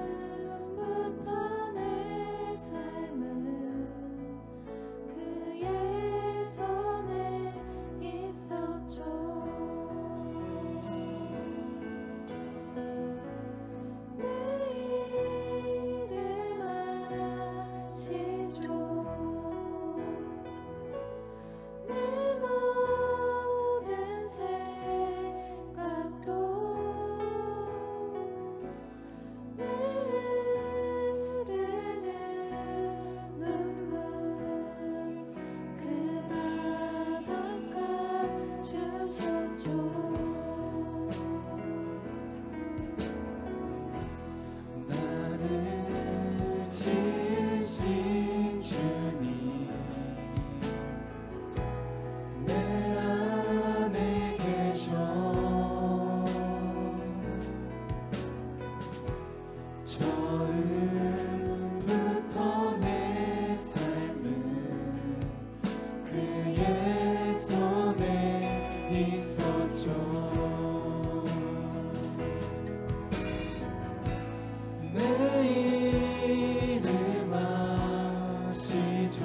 처음부터 내 삶은 그의 손에 있었죠. 내 일을 아시죠. 내 모든 생각도 내 흐르는 눈물 그가 닦아주셨죠. 나를 지으신 주님 내 안에 계셔 처음부터 내 삶은 그의 손에 있었죠. 내 이름 아시죠.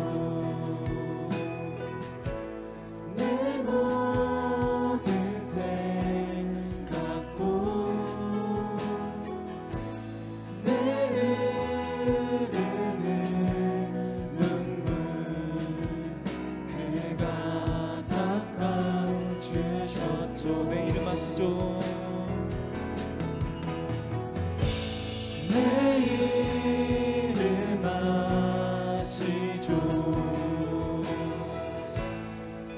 내 모든 생각도 내 흐르는 눈물 그가 닦아주셨죠. 내 이름 아시죠. 내 이름 아시죠.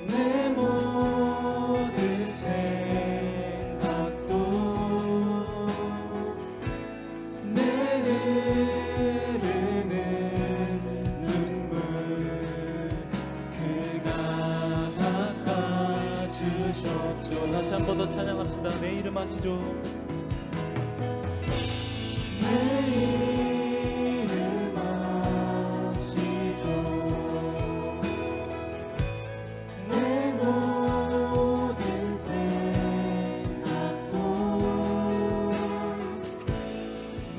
내 모든 생각도 내 흐르는 눈물 그가 닦아주셨죠. 다시 한 번 더 찬양합시다. 내 이름 아시죠. 내 이름 아시죠. 내 모든 생각도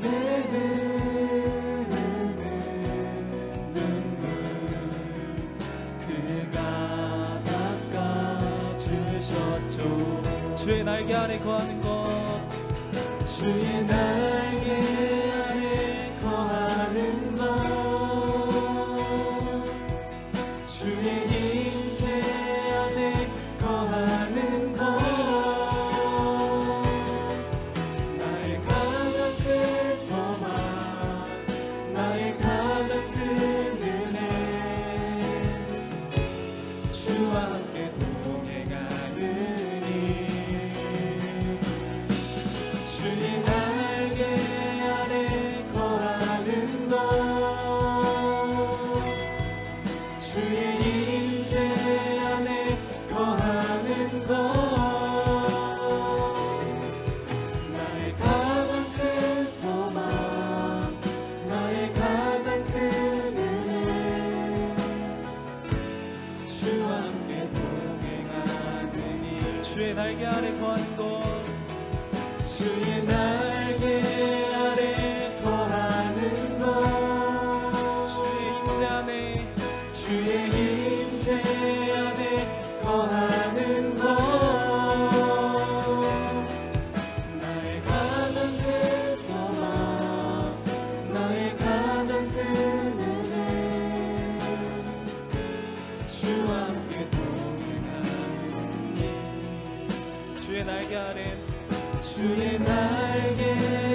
내 흐르는 눈물 그가 닦아주셨죠. 주의 날개 아래 거하는 것 주의 날개 아래 거하는 것 주의 임재 안에 거하는 것 나의 가장 큰 소망 나의 가장 큰 은혜 주와 함께 동행하느니 주의 날개 아래 거하는 것 주의 임재 안에 거하는 것 나의 가장 큰 소망 나의 가장 큰 은혜 주와 함께 동행하느니 주의 날개 아래 거하는 것 주의 날개 아래 거하는 것 주의 임재 안에 거하는 것 나의 가장 큰 소망 나의 가장 큰 은혜 주와 함께 동행하느니 주의 날개 아래 주의 날개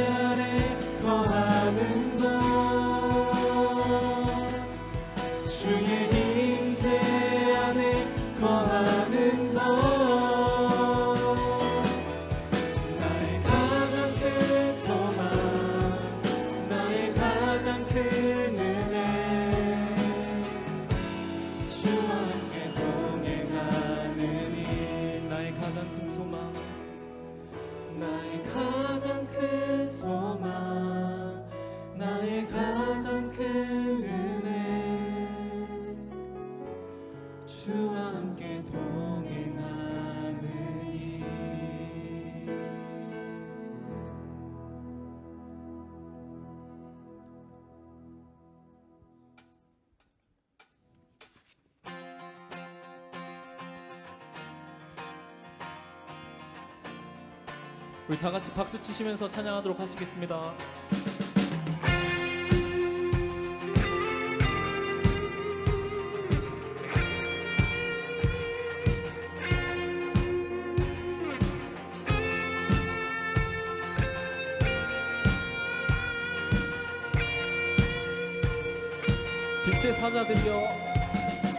아래 거하는 것 주의 임재 안에 거하는 것 나의 가장 큰 소망 나의 가장 큰 은혜 주와 함께 동행하느니 나의 가장 큰 소망 나의 가장 큰 우리 다 같이 박수 치시면서 찬양하도록 하시겠습니다. 빛의 사자들이여,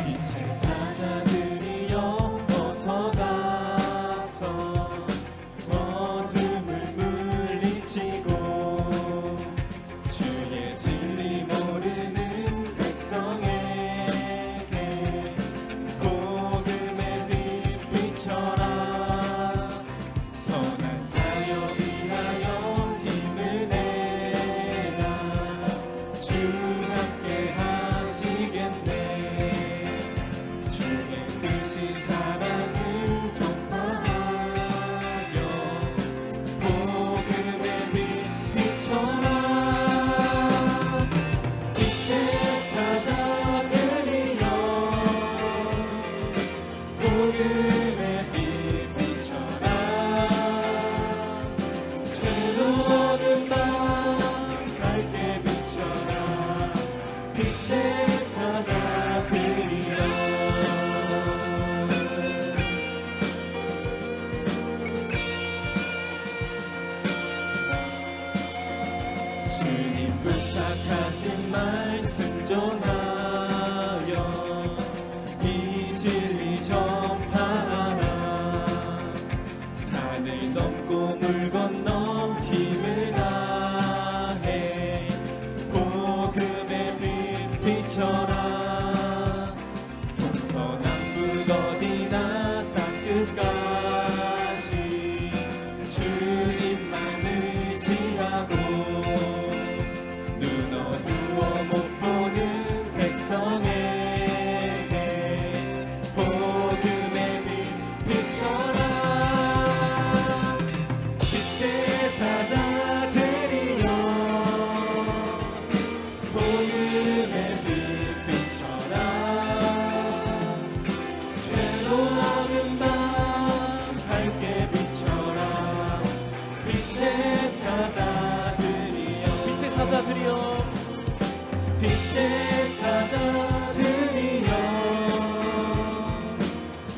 빛의 사자들이여, 어서 가서 어둠을 물리치고 주의 진리 모르는 백성에게 복음의 빛 비춰라. 선한 사역 위하여 힘을 내라. 주 함께 하시겠네. 주의 크신 사랑을 전파하여 복음의 빛 비춰라. 빛의 사자들이여, 복음의 빛 비춰라. 죄로 어두운 밤 밝게 비춰라. 빛의 사자들이여. 주님 부탁하신 말씀 전하여 이 진리 전파하라. 산을 넘고 물 건너 힘을 다해 복음의 빛 비춰라. 동서남북 어디나 땅끝까지 주님만 의지하고 눈 어두워 못 보는 백성에게 복음의 빛 비춰라. 빛의 사자들이여, 복음의 빛 비춰라. 죄로 어두운 밤 밝게 비춰라. 빛의 사자들이여, 빛의 사자들이여, 빛의 사자들이여,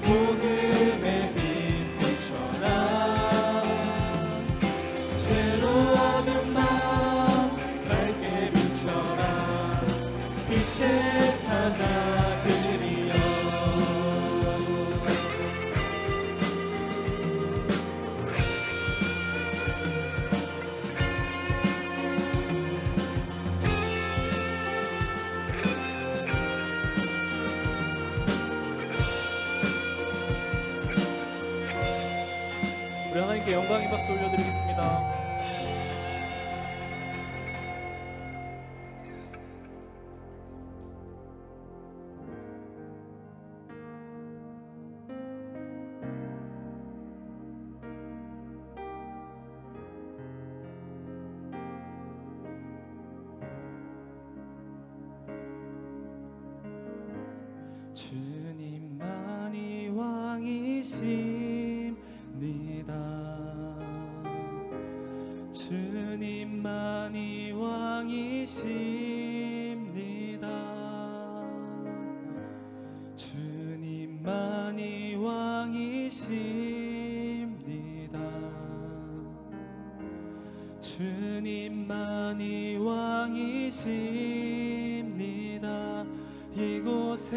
복음의 빛 비춰라. 죄로 어두운 밤 밝게 비춰라. 빛의 사자들이여. 우리 하나님께 영광의 박수 올려드리겠습니다. 주님만이 왕이십니다. 주님만이 왕이십니다. 주님만이 왕이십니다. 주님만이 왕이십니다. 이곳에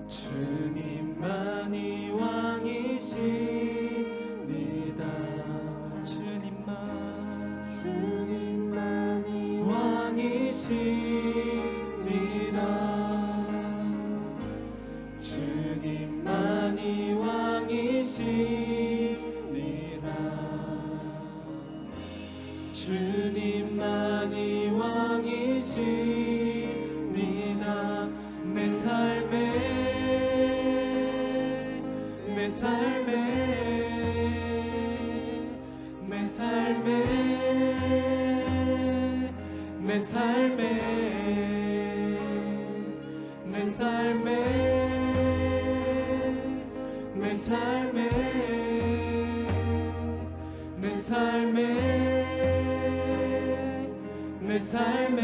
주님만이 왕이십니다. 주님만이 왕이십니다. 주님만이 왕이십니다. 내 삶에 내 삶에 내 삶에 내 삶에 내 삶에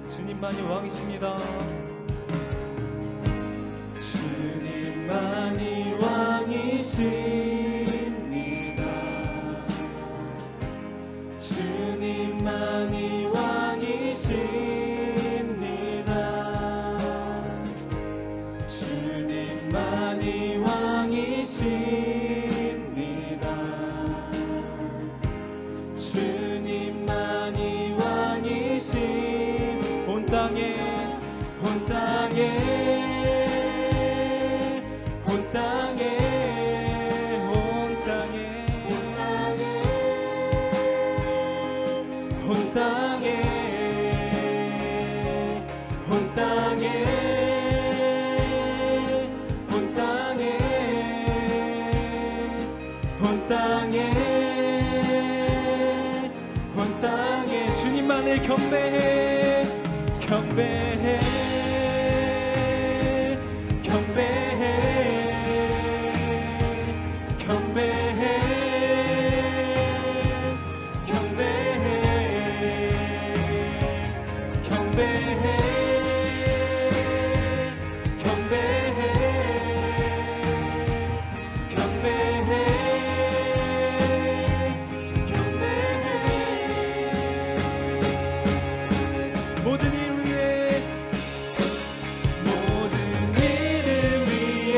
주님만이 왕이십니다. 주님만이 왕이십니다. 주님만이 왕이십니다. 주님만이 왕이십니다. 주님만이 왕이십니다. 온 땅에 온 땅에 온 땅에 온 땅에 온 땅에 온 땅에 온 땅에 온 땅에 온 땅에 주님만을 경배해 경배해 경배해 경배해 경배해 경배해 경배해 경배해 경배해 모든 일 위해 모든 일을 위해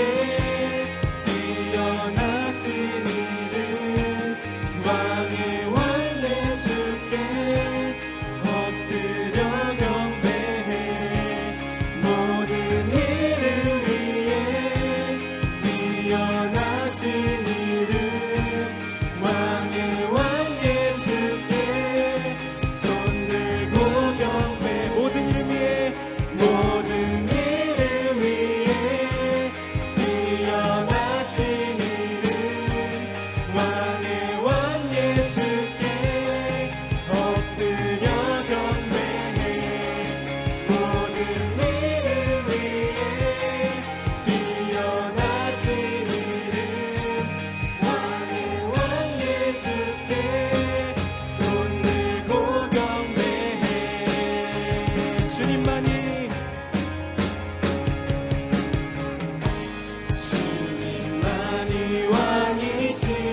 뛰어나신 이름 왕의 왕 예수께 엎드려 경배해 모든 일을 위해 뛰어나신 이름 왕의 왕 예수께 손 들고 경배 모든 일을 위해 모든 일을 위해 뛰어나신 이름 왕의 왕 예수께 엎드려 경배해 모든 일을 위해 뛰어나신 이름 왕의 왕 예수께 손 들고 경배해 주님만이 주님만이 왕이십니다.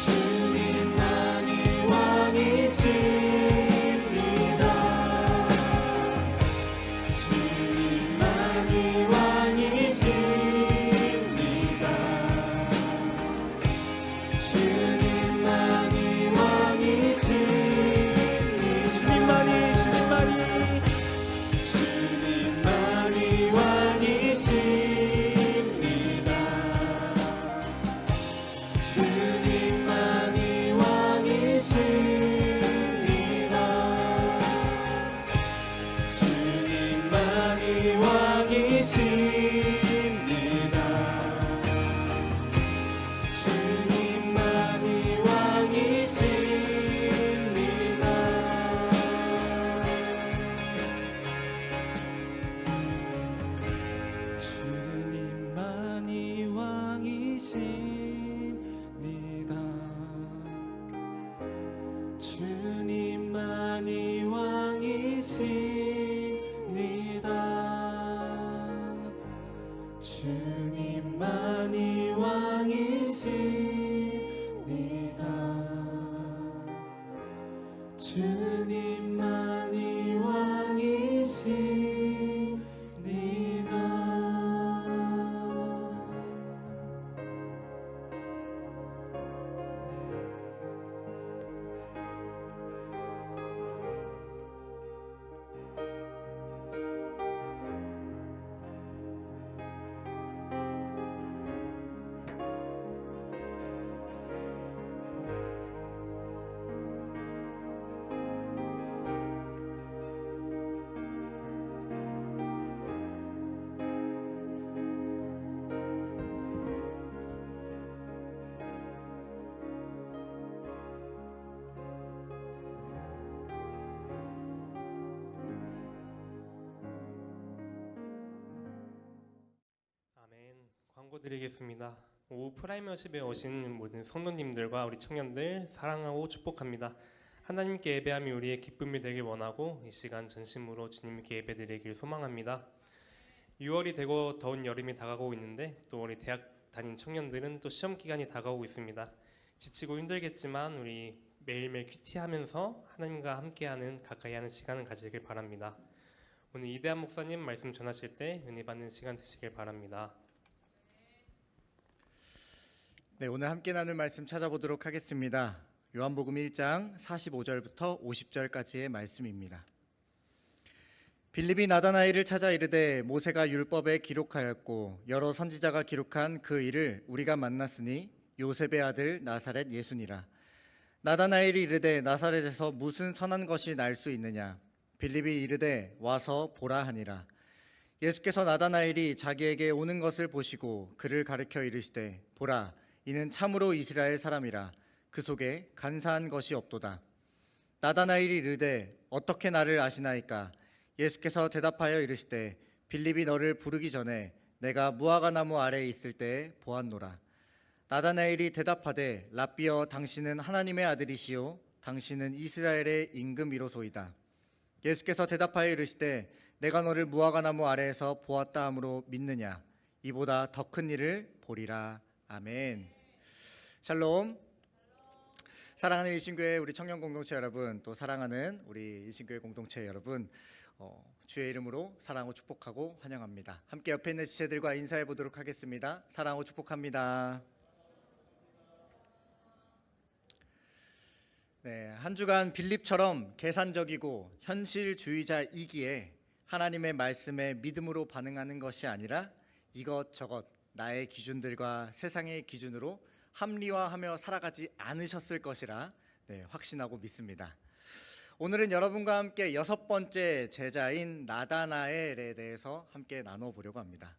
주님만이 왕이십니다. 주님만이 왕이십니다. 주님만이 왕이십니다. 주님만이 주님만이 왕이십니다. 주님만이 왕이십니다. 주님만이 왕이십니다. 주님만이 왕이십니다. 권고드리겠습니다. 오후 프라이머십에 오신 모든 성도님들과 우리 청년들 사랑하고 축복합니다. 하나님께 예배함이 우리의 기쁨이 되길 원하고 이 시간 전심으로 주님께 예배드리길 소망합니다. 6월이 되고 더운 여름이 다가오고 있는데 또 우리 대학 다닌 청년들은 또 시험 기간이 다가오고 있습니다. 지치고 힘들겠지만 우리 매일매일 큐티하면서 하나님과 함께하는 가까이 하는 시간을 가지길 바랍니다. 오늘 이대한 목사님 말씀 전하실 때 은혜 받는 시간 되시길 바랍니다. 네, 오늘 함께 나눌 말씀 찾아보도록 하겠습니다. 요한복음 1장 45절부터 50절까지의 말씀입니다. 빌립이 나다나엘을 찾아 이르되 모세가 율법에 기록하였고 여러 선지자가 기록한 그 일을 우리가 만났으니 요셉의 아들 나사렛 예수니라. 나다나엘이 이르되 나사렛에서 무슨 선한 것이 날 수 있느냐. 빌립이 이르되 와서 보라 하니라. 예수께서 나다나엘이 자기에게 오는 것을 보시고 그를 가르쳐 이르시되 보라 이는 참으로 이스라엘 사람이라. 그 속에 간사한 것이 없도다. 나다나엘이 이르되 어떻게 나를 아시나이까. 예수께서 대답하여 이르시되 빌립이 너를 부르기 전에 내가 무화과 나무 아래에 있을 때 보았노라. 나다나엘이 대답하되 랍비여 당신은 하나님의 아들이시요 당신은 이스라엘의 임금이로소이다. 예수께서 대답하여 이르시되 내가 너를 무화과 나무 아래에서 보았다 함으로 믿느냐. 이보다 더 큰 일을 보리라. 아멘. 샬롬. 사랑하는 이신교회 우리 청년 공동체 여러분, 또 사랑하는 우리 이신교회 공동체 여러분, 주의 이름으로 사랑하고 축복하고 환영합니다. 함께 옆에 있는 지체들과 인사해 보도록 하겠습니다. 사랑하고 축복합니다. 네, 한 주간 빌립처럼 계산적이고 현실주의자이기에 하나님의 말씀에 믿음으로 반응하는 것이 아니라 이것저것 나의 기준들과 세상의 기준으로 합리화하며 살아가지 않으셨을 것이라 확신하고 믿습니다. 오늘은 여러분과 함께 6번째 제자인 나다나엘에 대해서 함께 나눠보려고 합니다.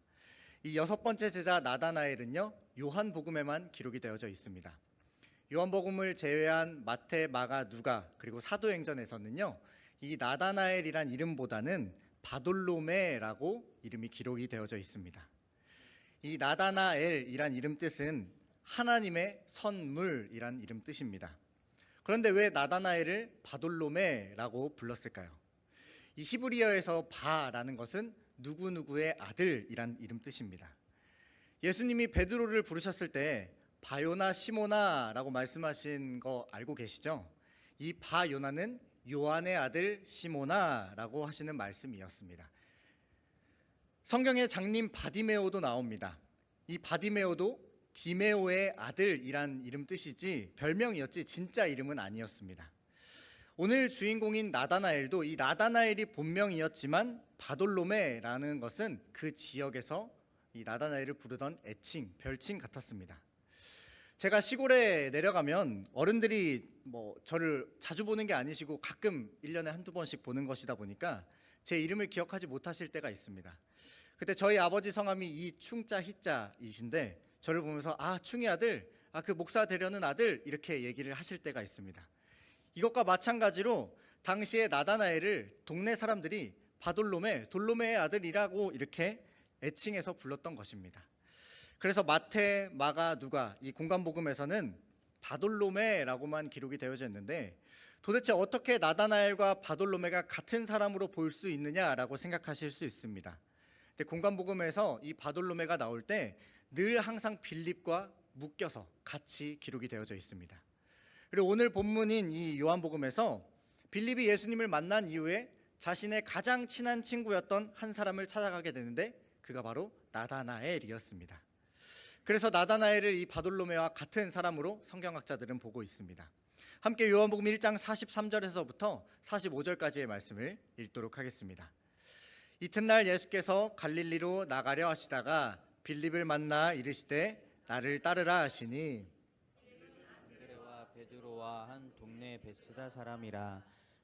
이 6번째 제자 나다나엘은요, 요한복음에만 기록이 되어져 있습니다. 요한복음을 제외한 마태, 마가, 누가 그리고 사도행전에서는요, 이 나다나엘이란 이름보다는 바돌로메라고 이름이 기록이 되어져 있습니다. 이 나다나엘이란 이름 뜻은 하나님의 선물이란 이름 뜻입니다. 그런데 왜 나다나엘을 바돌로메라고 불렀을까요? 이 히브리어에서 바라는 것은 누구누구의 아들이란 이름 뜻입니다. 예수님이 베드로를 부르셨을 때 바요나 시모나라고 말씀하신 거 알고 계시죠? 이 바요나는 요한의 아들 시모나라고 하시는 말씀이었습니다. 성경에 장님 바디메오도 나옵니다. 이 바디메오도 디메오의 아들이란 이름 뜻이지 별명이었지 진짜 이름은 아니었습니다. 오늘 주인공인 나다나엘도 이 나다나엘이 본명이었지만 바돌로메라는 것은 그 지역에서 이 나다나엘을 부르던 애칭, 별칭 같았습니다. 제가 시골에 내려가면 어른들이 저를 자주 보는 게 아니시고 가끔 1년에 한두 번씩 보는 것이다 보니까 제 이름을 기억하지 못하실 때가 있습니다. 그때 저희 아버지 성함이 이충자 희자이신데 저를 보면서 충이 아들, 그 목사 되려는 아들 이렇게 얘기를 하실 때가 있습니다. 이것과 마찬가지로 당시에 나다나엘을 동네 사람들이 바돌로메, 돌로메의 아들이라고 이렇게 애칭해서 불렀던 것입니다. 그래서 마태, 마가, 누가 이 공간복음에서는 바돌로메라고만 기록이 되어져 있는데 도대체 어떻게 나다나엘과 바돌로메가 같은 사람으로 볼 수 있느냐라고 생각하실 수 있습니다. 근데 공간복음에서 이 바돌로메가 나올 때 늘 항상 빌립과 묶여서 같이 기록이 되어져 있습니다. 그리고 오늘 본문인 이 요한복음에서 빌립이 예수님을 만난 이후에 자신의 가장 친한 친구였던 한 사람을 찾아가게 되는데 그가 바로 나다나엘이었습니다. 그래서 나다나엘을 이 바돌로메와 같은 사람으로 성경학자들은 보고 있습니다. 함께 요한복음 1장 43절에서부터 45절까지의 말씀을 읽도록 하겠습니다. 이튿날 예수께서 갈릴리로 나가려 하시다가 빌립을 만나 이르시되 나를 따르라 하시니 안드레와 베드로와 한 동네 베스다 사람이라.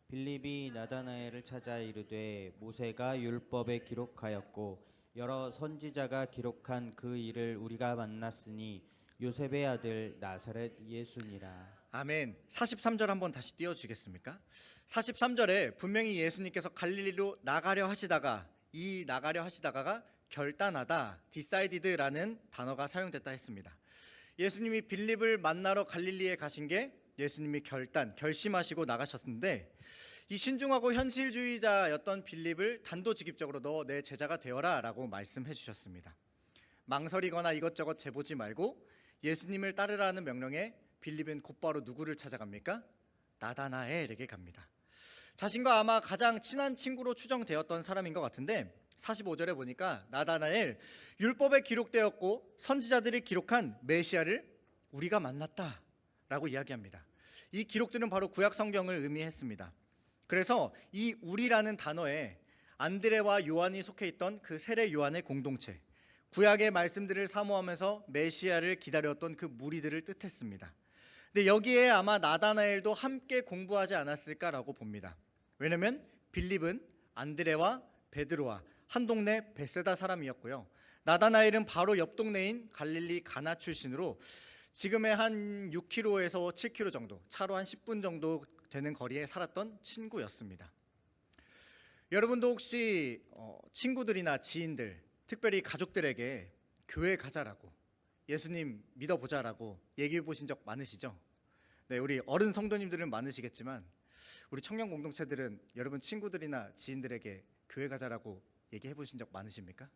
빌립이 나다나엘을 찾아 이르되 모세가 율법에 기록하였고 여러 선지자가 기록한 그 일을 우리가 만났으니 요셉의 아들 나사렛 예수니라. 아멘. 43절 한번 다시 띄워주겠습니까? 43절에 분명히 예수님께서 갈릴리로 나가려 하시다가 이 나가려 하시다가가 결단하다, decided라는 단어가 사용됐다 했습니다. 예수님이 빌립을 만나러 갈릴리에 가신 게 예수님이 결심하시고 나가셨는데, 이 신중하고 현실주의자였던 빌립을 단도직입적으로 너 내 제자가 되어라 라고 말씀해 주셨습니다. 망설이거나 이것저것 재보지 말고 예수님을 따르라는 명령에 빌립은 곧바로 누구를 찾아갑니까? 나다나엘에게 갑니다. 자신과 아마 가장 친한 친구로 추정되었던 사람인 것 같은데 45절에 보니까 나다나엘, 율법에 기록되었고 선지자들이 기록한 메시아를 우리가 만났다 라고 이야기합니다. 이 기록들은 바로 구약 성경을 의미했습니다. 그래서 이 우리라는 단어에 안드레와 요한이 속해 있던 그 세례 요한의 공동체, 구약의 말씀들을 사모하면서 메시아를 기다렸던 그 무리들을 뜻했습니다. 근데 여기에 아마 나다나엘도 함께 공부하지 않았을까라고 봅니다. 왜냐하면 빌립은 안드레와 베드로와 한 동네 베세다 사람이었고요. 나다나엘은 바로 옆 동네인 갈릴리 가나 출신으로 지금의 한 6km에서 7km 정도, 차로 한 10분 정도 되는 거리에 살았던 친구였습니다. 여러분도 혹시 친구들이나 지인들, 특별히 가족들에게 교회 가자라고, 예수님 믿어보자라고 얘기해 보신 적 많으시죠? 네, 우리 어른 성도님들은 많으시겠지만 우리 청년 공동체들은 여러분 친구들이나 지인들에게 교회 가자라고 얘기해 보신 적 많으십니까?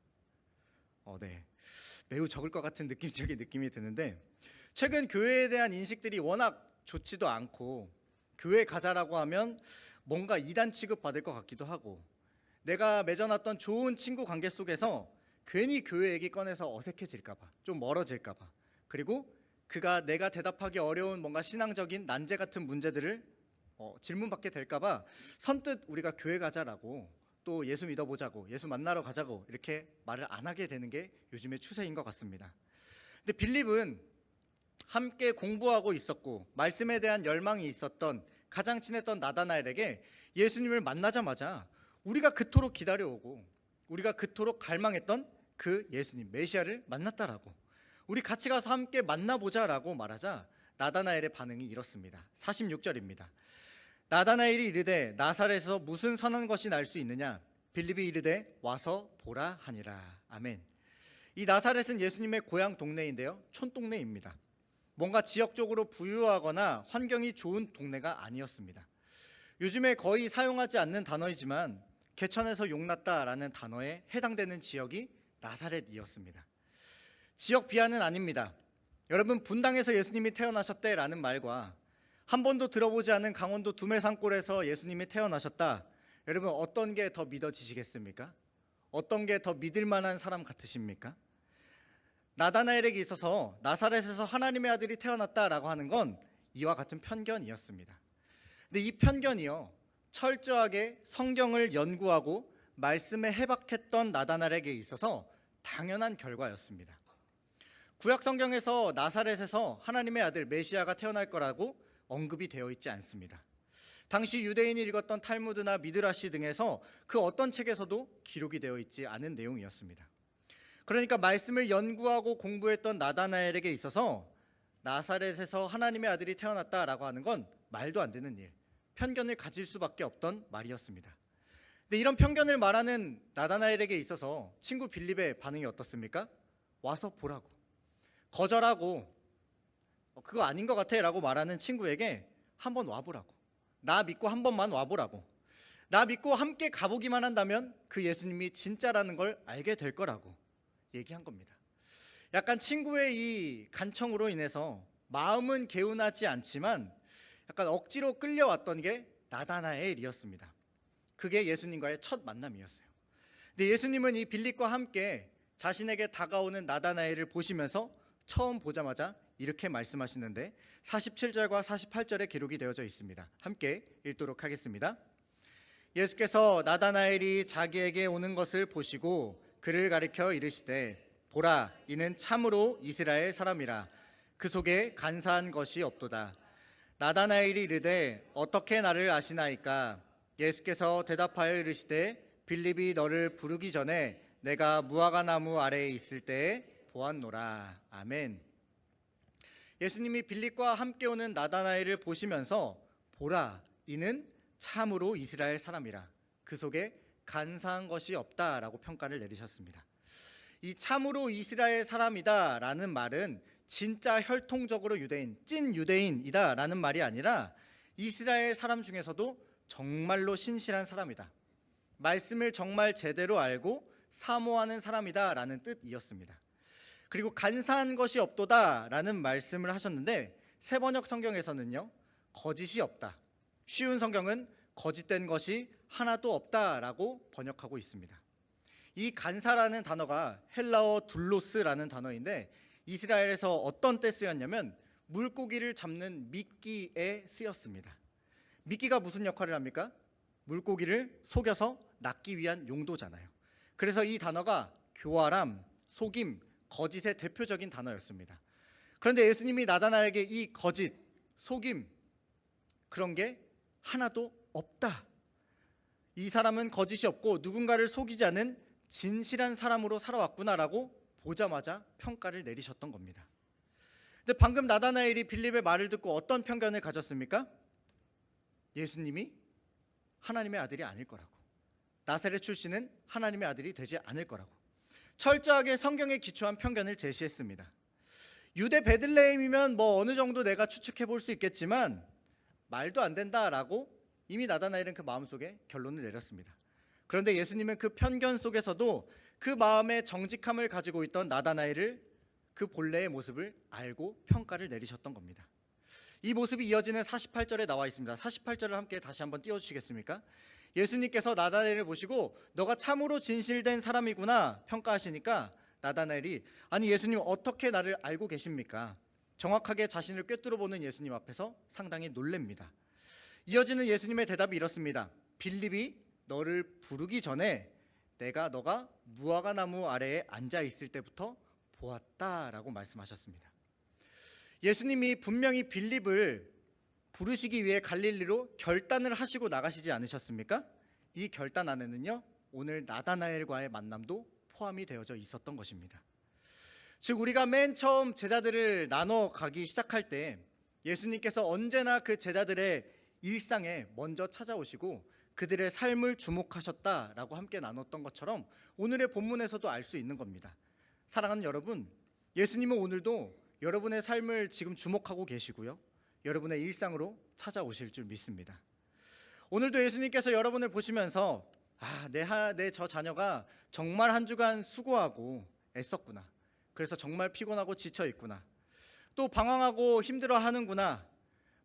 네, 매우 적을 것 같은 느낌적인 느낌이 드는데, 최근 교회에 대한 인식들이 워낙 좋지도 않고 교회 가자라고 하면 뭔가 이단 취급받을 것 같기도 하고, 내가 맺어놨던 좋은 친구 관계 속에서 괜히 교회 얘기 꺼내서 어색해질까 봐, 좀 멀어질까 봐, 그리고 그가 내가 대답하기 어려운 뭔가 신앙적인 난제 같은 문제들을 질문받게 될까 봐 선뜻 우리가 교회 가자라고, 또 예수 믿어보자고, 예수 만나러 가자고 이렇게 말을 안 하게 되는 게 요즘의 추세인 것 같습니다. 근데 빌립은 함께 공부하고 있었고 말씀에 대한 열망이 있었던 가장 친했던 나다나엘에게 예수님을 만나자마자 우리가 그토록 기다려오고 우리가 그토록 갈망했던 그 예수님 메시아를 만났다라고, 우리 같이 가서 함께 만나보자라고 말하자 나다나엘의 반응이 이렇습니다. 46절입니다. 나다나엘이 이르되 나사렛에서 무슨 선한 것이 날 수 있느냐? 빌립이 이르되 와서 보라 하니라. 아멘. 이 나사렛은 예수님의 고향 동네인데요, 촌동네입니다. 뭔가 지역적으로 부유하거나 환경이 좋은 동네가 아니었습니다. 요즘에 거의 사용하지 않는 단어이지만 개천에서 용났다라는 단어에 해당되는 지역이 나사렛이었습니다. 지역 비하는 아닙니다. 여러분, 분당에서 예수님이 태어나셨대라는 말과 한 번도 들어보지 않은 강원도 두메산골에서 예수님이 태어나셨다, 여러분 어떤 게 더 믿어지시겠습니까? 어떤 게 더 믿을 만한 사람 같으십니까? 나다나엘에게 있어서 나사렛에서 하나님의 아들이 태어났다라고 하는 건 이와 같은 편견이었습니다. 근데 이 편견이요, 철저하게 성경을 연구하고 말씀에 해박했던 나다나엘에게 있어서 당연한 결과였습니다. 구약 성경에서 나사렛에서 하나님의 아들 메시아가 태어날 거라고 언급이 되어 있지 않습니다. 당시 유대인이 읽었던 탈무드나 미드라시 등에서 그 어떤 책에서도 기록이 되어 있지 않은 내용이었습니다. 그러니까 말씀을 연구하고 공부했던 나다나엘에게 있어서 나사렛에서 하나님의 아들이 태어났다라고 하는 건 말도 안 되는 일, 편견을 가질 수밖에 없던 말이었습니다. 근데 이런 편견을 말하는 나다나엘에게 있어서 친구 빌립의 반응이 어떻습니까? 와서 보라고, 거절하고 그거 아닌 것 같아 라고 말하는 친구에게 한번 와보라고, 나 믿고 한 번만 와보라고, 나 믿고 함께 가보기만 한다면 그 예수님이 진짜라는 걸 알게 될 거라고 얘기한 겁니다. 약간 친구의 이 간청으로 인해서 마음은 개운하지 않지만 약간 억지로 끌려왔던 게 나다나엘이었습니다. 그게 예수님과의 첫 만남이었어요. 근데 예수님은 이 빌립과 함께 자신에게 다가오는 나다나엘을 보시면서 처음 보자마자 이렇게 말씀하시는데 47절과 48절에 기록이 되어져 있습니다. 함께 읽도록 하겠습니다. 예수께서 나다나엘이 자기에게 오는 것을 보시고 그를 가리켜 이르시되 보라, 이는 참으로 이스라엘 사람이라. 그 속에 간사한 것이 없도다. 나다나엘이 이르되 어떻게 나를 아시나이까? 예수께서 대답하여 이르시되 빌립이 너를 부르기 전에 내가 무화과 나무 아래에 있을 때에 보았노라. 아멘. 예수님이 빌립과 함께 오는 나다나엘을 보시면서 보라, 이는 참으로 이스라엘 사람이라. 그 속에 간사한 것이 없다라고 평가를 내리셨습니다. 이 참으로 이스라엘 사람이다라는 말은 진짜 혈통적으로 유대인, 찐 유대인이다라는 말이 아니라 이스라엘 사람 중에서도 정말로 신실한 사람이다. 말씀을 정말 제대로 알고 사모하는 사람이다라는 뜻이었습니다. 그리고 간사한 것이 없도다라는 말씀을 하셨는데 새 번역 성경에서는요, 거짓이 없다. 쉬운 성경은 거짓된 것이 하나도 없다라고 번역하고 있습니다. 이 간사라는 단어가 헬라어 둘로스라는 단어인데 이스라엘에서 어떤 때 쓰였냐면 물고기를 잡는 미끼에 쓰였습니다. 미끼가 무슨 역할을 합니까? 물고기를 속여서 낚기 위한 용도잖아요. 그래서 이 단어가 교활함, 속임, 거짓의 대표적인 단어였습니다. 그런데 예수님이 나다나엘에게 이 거짓, 속임, 그런 게 하나도 없다. 이 사람은 거짓이 없고 누군가를 속이지 않은 진실한 사람으로 살아왔구나라고 보자마자 평가를 내리셨던 겁니다. 근데 방금 나다나엘이 빌립의 말을 듣고 어떤 편견을 가졌습니까? 예수님이 하나님의 아들이 아닐 거라고, 나사렛 출신은 하나님의 아들이 되지 않을 거라고 철저하게 성경에 기초한 편견을 제시했습니다. 유대 베들레헴이면 뭐 어느 정도 내가 추측해 볼 수 있겠지만 말도 안 된다라고 이미 나다나엘은 그 마음속에 결론을 내렸습니다. 그런데 예수님은 그 편견 속에서도 그 마음의 정직함을 가지고 있던 나다나엘을, 그 본래의 모습을 알고 평가를 내리셨던 겁니다. 이 모습이 이어지는 48절에 나와 있습니다. 48절을 함께 다시 한번 띄워주시겠습니까? 예수님께서 나다나엘을 보시고 너가 참으로 진실된 사람이구나 평가하시니까 나다나엘이 아니 예수님 어떻게 나를 알고 계십니까? 정확하게 자신을 꿰뚫어 보는 예수님 앞에서 상당히 놀랍니다. 이어지는 예수님의 대답이 이렇습니다. 빌립이 너를 부르기 전에 내가 너가 무화과 나무 아래에 앉아 있을 때부터 보았다라고 말씀하셨습니다. 예수님이 분명히 빌립을 부르시기 위해 갈릴리로 결단을 하시고 나가시지 않으셨습니까? 이 결단 안에는요, 오늘 나다나엘과의 만남도 포함이 되어져 있었던 것입니다. 즉 우리가 맨 처음 제자들을 나눠 가기 시작할 때 예수님께서 언제나 그 제자들의 일상에 먼저 찾아오시고 그들의 삶을 주목하셨다라고 함께 나눴던 것처럼 오늘의 본문에서도 알 수 있는 겁니다. 사랑하는 여러분, 예수님은 오늘도 여러분의 삶을 지금 주목하고 계시고요, 여러분의 일상으로 찾아오실 줄 믿습니다. 오늘도 예수님께서 여러분을 보시면서 내 저 자녀가 정말 한 주간 수고하고 애썼구나, 그래서 정말 피곤하고 지쳐 있구나, 또 방황하고 힘들어하는구나,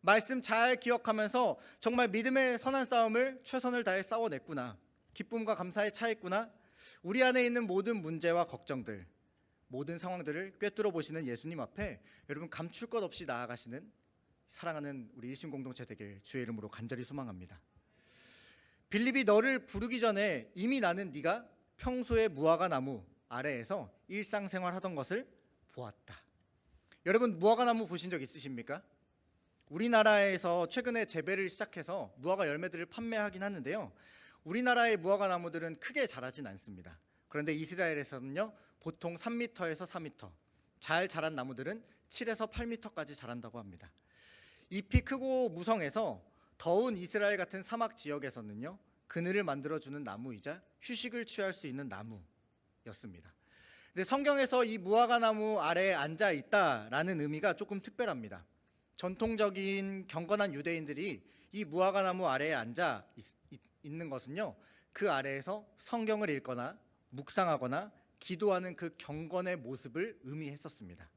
말씀 잘 기억하면서 정말 믿음의 선한 싸움을 최선을 다해 싸워냈구나, 기쁨과 감사에 차있구나, 우리 안에 있는 모든 문제와 걱정들, 모든 상황들을 꿰뚫어 보시는 예수님 앞에 여러분 감출 것 없이 나아가시는 사랑하는 우리 일심 공동체 되길 주의 이름으로 간절히 소망합니다. 빌립이 너를 부르기 전에 이미 나는 네가 평소에 무화과 나무 아래에서 일상생활 하던 것을 보았다. 여러분 무화과 나무 보신 적 있으십니까? 우리나라에서 최근에 재배를 시작해서 무화과 열매들을 판매하긴 하는데요, 우리나라의 무화과 나무들은 크게 자라진 않습니다. 그런데 이스라엘에서는요 보통 3m에서 4m, 잘 자란 나무들은 7에서 8m까지 자란다고 합니다. 잎이 크고 무성해서 더운 이스라엘 같은 사막 지역에서는요 그늘을 만들어주는 나무이자 휴식을 취할 수 있는 나무였습니다. 근데 성경에서 이 무화과 나무 아래에 앉아 있다라는 의미가 조금 특별합니다. 전통적인 경건한 유대인들이 이 무화과 나무 아래에 앉아 있는 것은요, 그 아래에서 성경을 읽거나 묵상하거나 기도하는 그 경건의 모습을 의미했었습니다.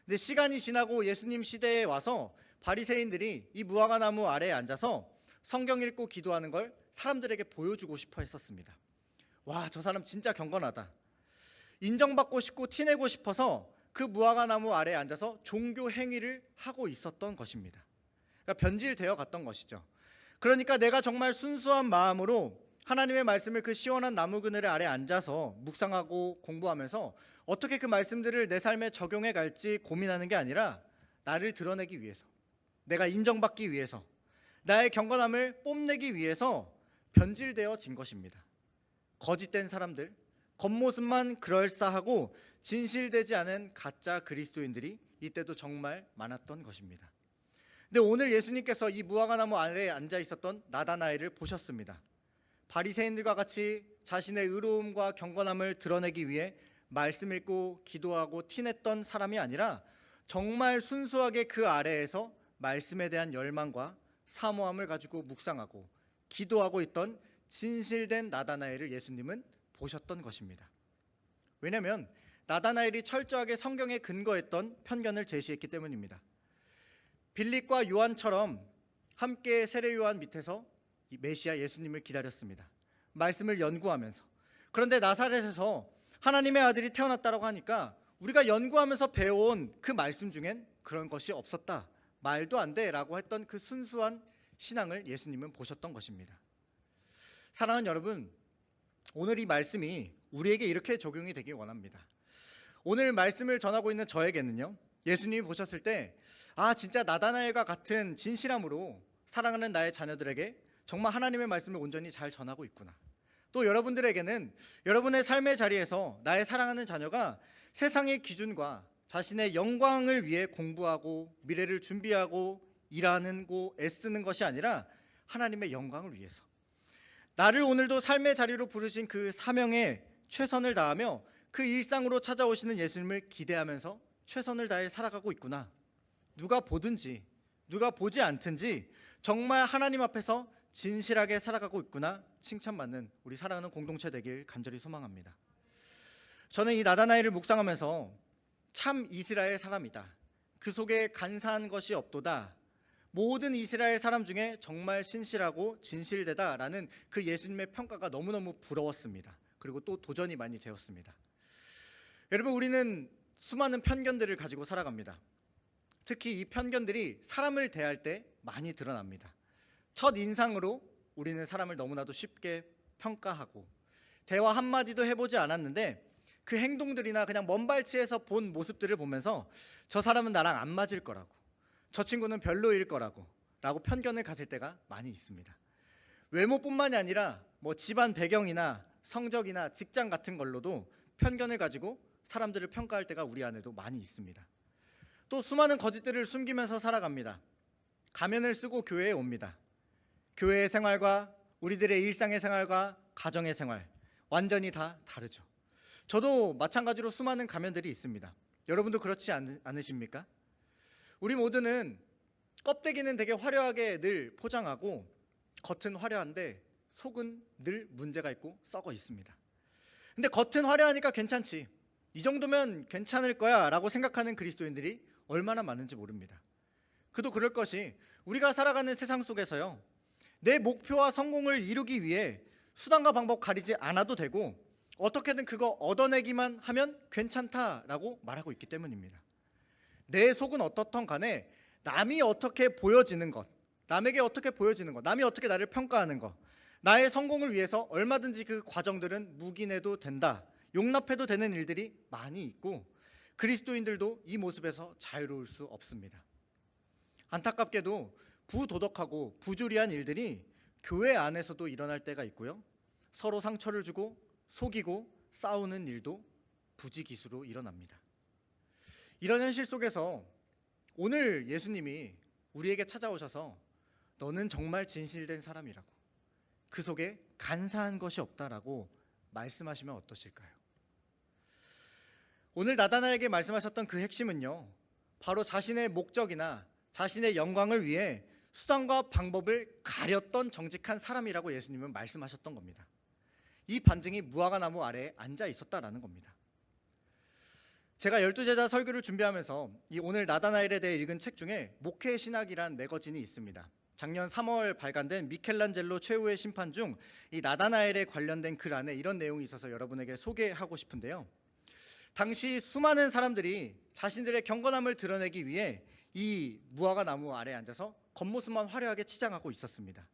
근데 시간이 지나고 예수님 시대에 와서 바리새인들이 이 무화과 나무 아래에 앉아서 성경 읽고 기도하는 걸 사람들에게 보여주고 싶어 했었습니다. 와, 저 사람 진짜 경건하다, 인정받고 싶고 티내고 싶어서 그 무화과 나무 아래에 앉아서 종교 행위를 하고 있었던 것입니다. 그러니까 변질되어 갔던 것이죠. 그러니까 내가 정말 순수한 마음으로 하나님의 말씀을 그 시원한 나무 그늘 아래 앉아서 묵상하고 공부하면서 어떻게 그 말씀들을 내 삶에 적용해 갈지 고민하는 게 아니라 나를 드러내기 위해서, 내가 인정받기 위해서, 나의 경건함을 뽐내기 위해서 변질되어진 것입니다. 거짓된 사람들, 겉모습만 그럴싸하고 진실되지 않은 가짜 그리스도인들이 이때도 정말 많았던 것입니다. 근데 오늘 예수님께서 이 무화과 나무 아래에 앉아 있었던 나다나엘을 보셨습니다. 바리새인들과 같이 자신의 의로움과 경건함을 드러내기 위해 말씀 읽고 기도하고 티냈던 사람이 아니라 정말 순수하게 그 아래에서 말씀에 대한 열망과 사모함을 가지고 묵상하고 기도하고 있던 진실된 나다나엘을 예수님은 보셨던 것입니다. 왜냐하면 나다나엘이 철저하게 성경에 근거했던 편견을 제시했기 때문입니다. 빌립과 요한처럼 함께 세례 요한 밑에서 이 메시아 예수님을 기다렸습니다. 말씀을 연구하면서. 그런데 나사렛에서 하나님의 아들이 태어났다고 하니까 우리가 연구하면서 배워온 그 말씀 중엔 그런 것이 없었다. 말도 안 돼라고 했던 그 순수한 신앙을 예수님은 보셨던 것입니다. 사랑하는 여러분, 오늘 이 말씀이 우리에게 이렇게 적용이 되길 원합니다. 오늘 말씀을 전하고 있는 저에게는요, 예수님이 보셨을 때 진짜 나다나엘과 같은 진실함으로 사랑하는 나의 자녀들에게 정말 하나님의 말씀을 온전히 잘 전하고 있구나. 또 여러분들에게는 여러분의 삶의 자리에서 나의 사랑하는 자녀가 세상의 기준과 자신의 영광을 위해 공부하고 미래를 준비하고 일하고 애쓰는 것이 아니라 하나님의 영광을 위해서 나를 오늘도 삶의 자리로 부르신 그 사명에 최선을 다하며 그 일상으로 찾아오시는 예수님을 기대하면서 최선을 다해 살아가고 있구나. 누가 보든지 누가 보지 않든지 정말 하나님 앞에서 진실하게 살아가고 있구나 칭찬받는 우리 사랑하는 공동체 되길 간절히 소망합니다. 저는 이 나다나엘을 묵상하면서 참 이스라엘 사람이다, 그 속에 간사한 것이 없도다, 모든 이스라엘 사람 중에 정말 신실하고 진실되다라는 그 예수님의 평가가 너무너무 부러웠습니다. 그리고 또 도전이 많이 되었습니다. 여러분, 우리는 수많은 편견들을 가지고 살아갑니다. 특히 이 편견들이 사람을 대할 때 많이 드러납니다. 첫 인상으로 우리는 사람을 너무나도 쉽게 평가하고 대화 한마디도 해보지 않았는데 그 행동들이나 그냥 먼 발치에서 본 모습들을 보면서 저 사람은 나랑 안 맞을 거라고, 저 친구는 별로일 거라고 라고 편견을 가질 때가 많이 있습니다. 외모뿐만이 아니라 집안 배경이나 성적이나 직장 같은 걸로도 편견을 가지고 사람들을 평가할 때가 우리 안에도 많이 있습니다. 또 수많은 거짓들을 숨기면서 살아갑니다. 가면을 쓰고 교회에 옵니다. 교회의 생활과 우리들의 일상의 생활과 가정의 생활 완전히 다 다르죠. 저도 마찬가지로 수많은 가면들이 있습니다. 여러분도 그렇지 않으십니까? 우리 모두는 껍데기는 되게 화려하게 늘 포장하고 겉은 화려한데 속은 늘 문제가 있고 썩어 있습니다. 근데 겉은 화려하니까 괜찮지, 이 정도면 괜찮을 거야 라고 생각하는 그리스도인들이 얼마나 많은지 모릅니다. 그도 그럴 것이 우리가 살아가는 세상 속에서요, 내 목표와 성공을 이루기 위해 수단과 방법 가리지 않아도 되고 어떻게든 그거 얻어내기만 하면 괜찮다라고 말하고 있기 때문입니다. 내 속은 어떻든 간에 남이 어떻게 보여지는 것, 남에게 어떻게 보여지는 것, 남이 어떻게 나를 평가하는 것, 나의 성공을 위해서 얼마든지 그 과정들은 묵인해도 된다, 용납해도 되는 일들이 많이 있고 그리스도인들도 이 모습에서 자유로울 수 없습니다. 안타깝게도 부도덕하고 부조리한 일들이 교회 안에서도 일어날 때가 있고요, 서로 상처를 주고 속이고 싸우는 일도 부지기수로 일어납니다. 이런 현실 속에서 오늘 예수님이 우리에게 찾아오셔서 너는 정말 진실된 사람이라고, 그 속에 간사한 것이 없다라고 말씀하시면 어떠실까요? 오늘 나다나에게 말씀하셨던 그 핵심은요, 바로 자신의 목적이나 자신의 영광을 위해 수단과 방법을 가렸던 정직한 사람이라고 예수님은 말씀하셨던 겁니다. 이 반증이 무화과 나무 아래에 앉아 있었다라는 겁니다. 제가 12제자 설교를 준비하면서 이 오늘 나다나엘에 대해 읽은 책 중에 목회 신학이란 매거진이 있습니다. 작년 3월 발간된 미켈란젤로 최후의 심판 중 이 나다나엘에 관련된 글 안에 이런 내용이 있어서 여러분에게 소개하고 싶은데요. 당시 수많은 사람들이 자신들의 경건함을 드러내기 위해 이 무화과 나무 아래에 앉아서 겉모습만 화려하게 치장하고 있었습니다.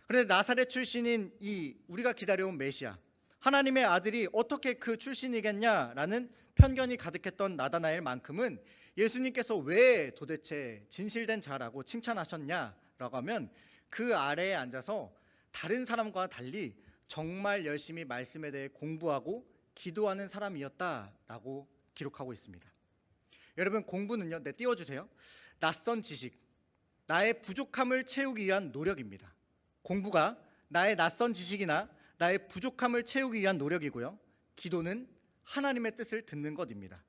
그런데 나사렛 출신인 이 우리가 기다려온 메시아, 하나님의 아들이 어떻게 그 출신이겠냐라는 편견이 가득했던 나다나엘만큼은 예수님께서 왜 도대체 진실된 자라고 칭찬하셨냐라고 하면 그 아래에 앉아서 다른 사람과 달리 정말 열심히 말씀에 대해 공부하고 기도하는 사람이었다라고 기록하고 있습니다. 여러분, 공부는요, 띄워주세요. 낯선 지식, 나의 부족함을 채우기 위한 노력입니다. 공부가 나의 낯선 지식이나 나의 부족함을 채우기 위한 노력이고요, 기도는 하나님의 뜻을 듣는 것입니다.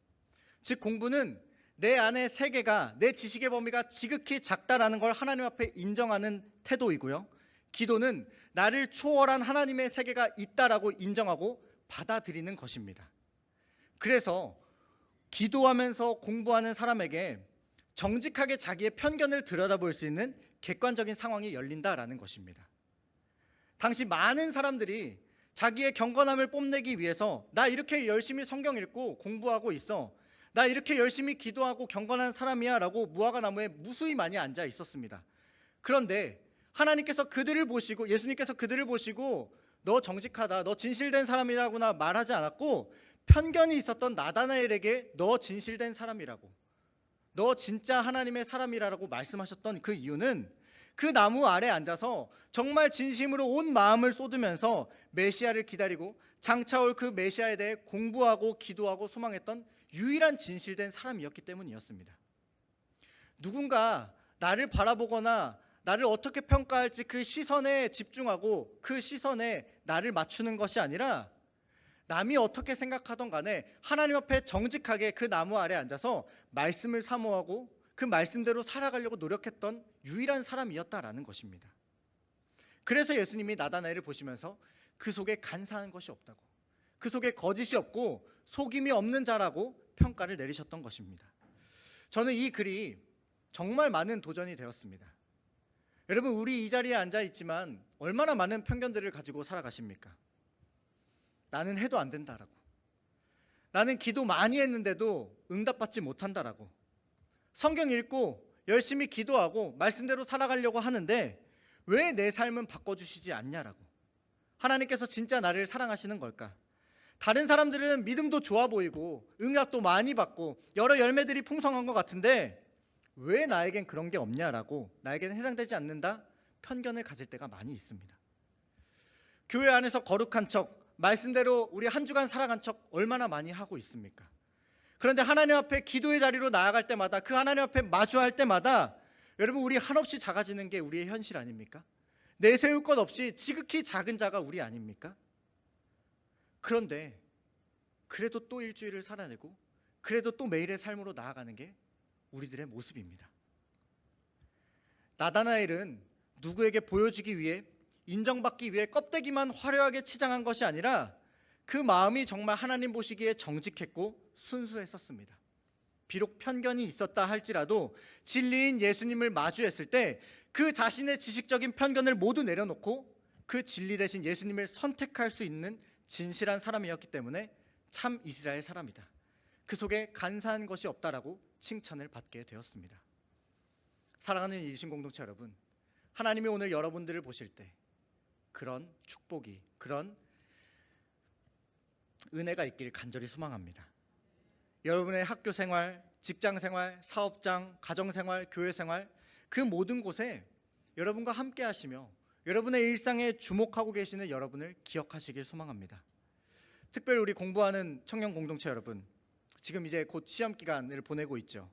즉 공부는 내 안의 세계가, 내 지식의 범위가 지극히 작다라는 걸 하나님 앞에 인정하는 태도이고요. 기도는 나를 초월한 하나님의 세계가 있다라고 인정하고 받아들이는 것입니다. 그래서 기도하면서 공부하는 사람에게 정직하게 자기의 편견을 들여다볼 수 있는 객관적인 상황이 열린다라는 것입니다. 당시 많은 사람들이 자기의 경건함을 뽐내기 위해서 나 이렇게 열심히 성경 읽고 공부하고 있어, 나 이렇게 열심히 기도하고 경건한 사람이야 라고 무화과 나무에 무수히 많이 앉아 있었습니다. 그런데 하나님께서 그들을 보시고, 예수님께서 그들을 보시고 너 정직하다, 너 진실된 사람이라고나 말하지 않았고, 편견이 있었던 나다나엘에게 너 진실된 사람이라고, 너 진짜 하나님의 사람이라고 말씀하셨던 그 이유는 그 나무 아래 앉아서 정말 진심으로 온 마음을 쏟으면서 메시아를 기다리고 장차 올 그 메시아에 대해 공부하고 기도하고 소망했던 유일한 진실된 사람이었기 때문이었습니다. 누군가 나를 바라보거나 나를 어떻게 평가할지 그 시선에 집중하고 그 시선에 나를 맞추는 것이 아니라 남이 어떻게 생각하던 간에 하나님 앞에 정직하게 그 나무 아래 앉아서 말씀을 사모하고 그 말씀대로 살아가려고 노력했던 유일한 사람이었다라는 것입니다. 그래서 예수님이 나다나엘을 보시면서 그 속에 간사한 것이 없다고, 그 속에 거짓이 없고 속임이 없는 자라고 평가를 내리셨던 것입니다. 저는 이 글이 정말 많은 도전이 되었습니다. 여러분, 우리 이 자리에 앉아 있지만 얼마나 많은 편견들을 가지고 살아가십니까? 나는 해도 안 된다라고, 나는 기도 많이 했는데도 응답받지 못한다라고, 성경 읽고 열심히 기도하고 말씀대로 살아가려고 하는데 왜 내 삶은 바꿔주시지 않냐라고, 하나님께서 진짜 나를 사랑하시는 걸까? 다른 사람들은 믿음도 좋아 보이고 응답도 많이 받고 여러 열매들이 풍성한 것 같은데 왜 나에겐 그런 게 없냐라고, 나에게는 해당되지 않는다, 편견을 가질 때가 많이 있습니다. 교회 안에서 거룩한 척, 말씀대로 우리 한 주간 살아간 척 얼마나 많이 하고 있습니까? 그런데 하나님 앞에 기도의 자리로 나아갈 때마다, 그 하나님 앞에 마주할 때마다 여러분, 우리 한없이 작아지는 게 우리의 현실 아닙니까? 내세울 것 없이 지극히 작은 자가 우리 아닙니까? 그런데 그래도 또 일주일을 살아내고 그래도 또 매일의 삶으로 나아가는 게 우리들의 모습입니다. 나다나엘은 누구에게 보여주기 위해, 인정받기 위해 껍데기만 화려하게 치장한 것이 아니라 그 마음이 정말 하나님 보시기에 정직했고 순수했었습니다. 비록 편견이 있었다 할지라도 진리인 예수님을 마주했을 때 그 자신의 지식적인 편견을 모두 내려놓고 그 진리 대신 예수님을 선택할 수 있는 진실한 사람이었기 때문에 참 이스라엘 사람이다, 그 속에 간사한 것이 없다라고 칭찬을 받게 되었습니다. 사랑하는 일신공동체 여러분, 하나님이 오늘 여러분들을 보실 때 그런 축복이, 그런 은혜가 있길 간절히 소망합니다. 여러분의 학교 생활, 직장 생활, 사업장, 가정 생활, 교회 생활, 그 모든 곳에 여러분과 함께 하시며 여러분의 일상에 주목하고 계시는 여러분을 기억하시길 소망합니다. 특별히 우리 공부하는 청년 공동체 여러분, 지금 이제 곧 시험 기간을 보내고 있죠.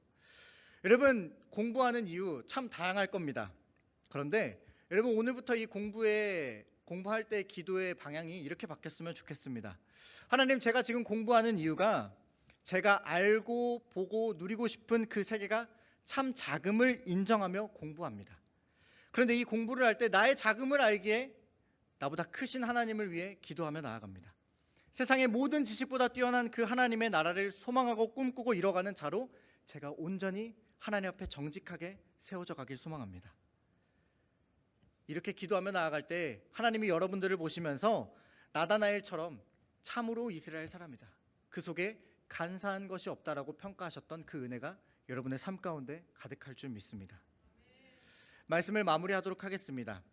여러분, 공부하는 이유 참 다양할 겁니다. 그런데 여러분, 오늘부터 이 공부할 때 기도의 방향이 이렇게 바뀌었으면 좋겠습니다. 하나님, 제가 지금 공부하는 이유가 제가 알고 보고 누리고 싶은 그 세계가 참 작음을 인정하며 공부합니다. 그런데 이 공부를 할 때 나의 작음을 알기에 나보다 크신 하나님을 위해 기도하며 나아갑니다. 세상의 모든 지식보다 뛰어난 그 하나님의 나라를 소망하고 꿈꾸고 이뤄가는 자로 제가 온전히 하나님 앞에 정직하게 세워져 가길 소망합니다. 이렇게 기도하며 나아갈 때 하나님이 여러분들을 보시면서 나다나엘처럼 참으로 이스라엘 사람이다, 그 속에 간사한 것이 없다라고 평가하셨던 그 은혜가 여러분의 삶 가운데 가득할 줄 믿습니다. 말씀을 마무리하도록 하겠습니다.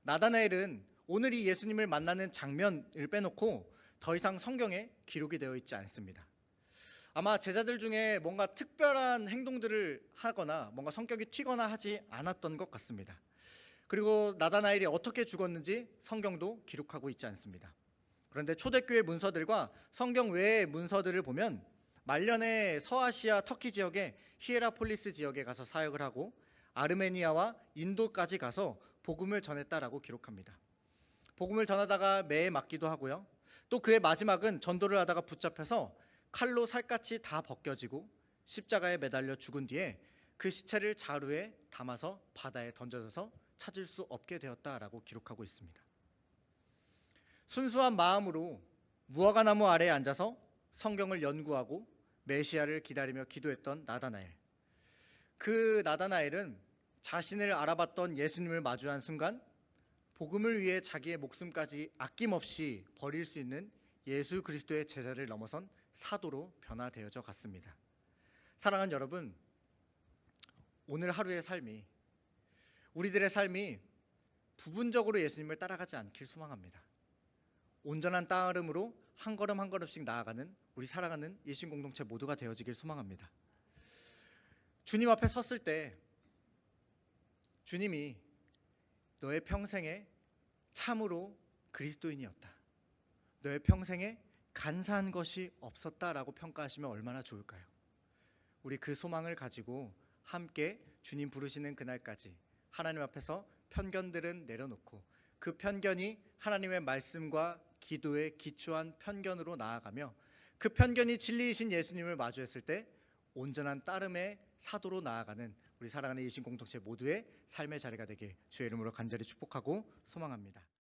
나다나엘은 오늘 이 예수님을 만나는 장면을 빼놓고 더 이상 성경에 기록이 되어 있지 않습니다. 아마 제자들 중에 뭔가 특별한 행동들을 하거나 뭔가 성격이 튀거나 하지 않았던 것 같습니다. 그리고 나다나엘이 어떻게 죽었는지 성경도 기록하고 있지 않습니다. 그런데 초대교회 문서들과 성경 외의 문서들을 보면 말년에 서아시아 터키 지역의 히에라폴리스 지역에 가서 사역을 하고 아르메니아와 인도까지 가서 복음을 전했다라고 기록합니다. 복음을 전하다가 매에 맞기도 하고요, 또 그의 마지막은 전도를 하다가 붙잡혀서 칼로 살갗이 다 벗겨지고 십자가에 매달려 죽은 뒤에 그 시체를 자루에 담아서 바다에 던져져서 찾을 수 없게 되었다라고 기록하고 있습니다. 순수한 마음으로 무화과나무 아래에 앉아서 성경을 연구하고 메시아를 기다리며 기도했던 나다나엘. 그 나다나엘은 자신을 알아봤던 예수님을 마주한 순간 복음을 위해 자기의 목숨까지 아낌없이 버릴 수 있는 예수 그리스도의 제자를 넘어선 사도로 변화되어져 갔습니다. 사랑하는 여러분, 오늘 하루의 삶이, 우리들의 삶이 부분적으로 예수님을 따라가지 않길 소망합니다. 온전한 따름으로 한 걸음 한 걸음씩 나아가는 우리 사랑하는 일신 공동체 모두가 되어지길 소망합니다. 주님 앞에 섰을 때 주님이 너의 평생에 참으로 그리스도인이었다, 너의 평생에 간사한 것이 없었다라고 평가하시면 얼마나 좋을까요? 우리 그 소망을 가지고 함께 주님 부르시는 그날까지 하나님 앞에서 편견들은 내려놓고 그 편견이 하나님의 말씀과 기도에 기초한 편견으로 나아가며 그 편견이 진리이신 예수님을 마주했을 때 온전한 따름의 사도로 나아가는 우리 사랑하는 일신 공동체 모두의 삶의 자리가 되길 주의 이름으로 간절히 축복하고 소망합니다.